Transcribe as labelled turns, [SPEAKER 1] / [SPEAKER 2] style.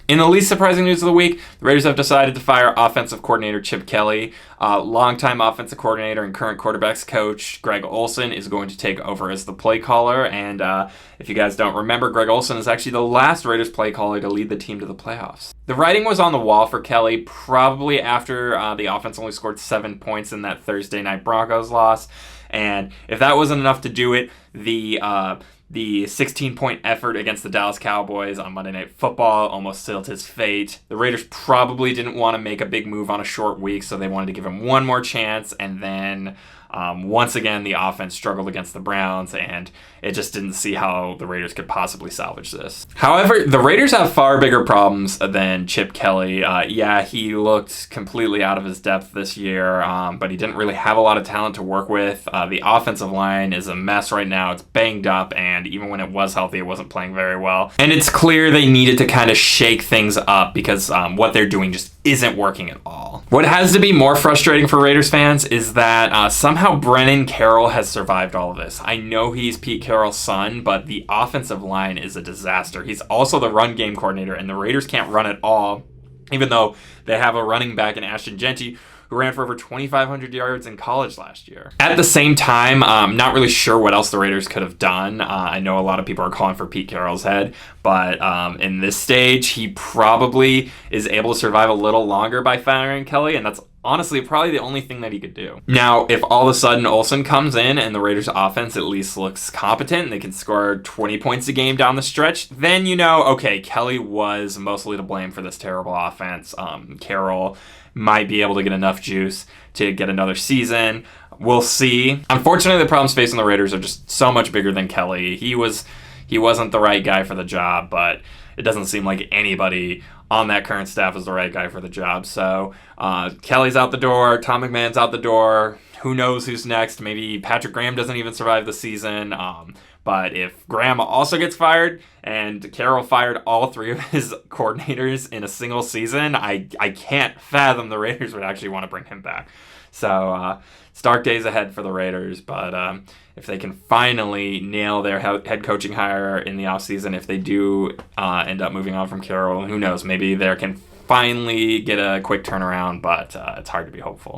[SPEAKER 1] In the least surprising news of the week, the Raiders have decided to fire offensive coordinator Chip Kelly. Longtime offensive coordinator and current quarterbacks coach Greg Olson is going to take over as the play caller. And if you guys don't remember, Greg Olson is actually the last Raiders play caller to lead the team to the playoffs. The writing was on the wall for Kelly probably after the offense only scored 7 points in that Thursday night Broncos loss. And if that wasn't enough to do it, the 16-point effort against the Dallas Cowboys on Monday Night Football almost sealed his fate. The Raiders probably didn't want to make a big move on a short week, so they wanted to give him one more chance, and then once again, the offense struggled against the Browns, and it just didn't see how the Raiders could possibly salvage this. However, the Raiders have far bigger problems than Chip Kelly. He looked completely out of his depth this year, but he didn't really have a lot of talent to work with. The offensive line is a mess right now. It's banged up, and even when it was healthy, it wasn't playing very well. And it's clear they needed to kind of shake things up because what they're doing just isn't working at all. What has to be more frustrating for Raiders fans is that somehow Brennan Carroll has survived all of this. I know he's Pete Carroll's son, but the offensive line is a disaster. He's also the run game coordinator, and the Raiders can't run at all, even though they have a running back in Ashton Jeanty who ran for over 2,500 yards in college last year. At the same time, I'm not really sure what else the Raiders could have done. I know a lot of people are calling for Pete Carroll's head, but in this stage, he probably is able to survive a little longer by firing Kelly, and that's honestly probably the only thing that he could do. Now, if all of a sudden Olson comes in and the Raiders offense at least looks competent and they can score 20 points a game down the stretch, then okay, Kelly was mostly to blame for this terrible offense. Carroll might be able to get enough juice to get another season. We'll see. Unfortunately, the problems facing the Raiders are just so much bigger than Kelly. He wasn't the right guy for the job, but it doesn't seem like anybody on that current staff is the right guy for the job. So Kelly's out the door. Tom McMahon's out the door. Who knows who's next? Maybe Patrick Graham doesn't even survive the season. But if Graham also gets fired and Carroll fired all three of his coordinators in a single season, I can't fathom the Raiders would actually want to bring him back. So it's dark days ahead for the Raiders, but if they can finally nail their head coaching hire in the offseason, if they do end up moving on from Carroll, who knows, maybe they can finally get a quick turnaround, but it's hard to be hopeful.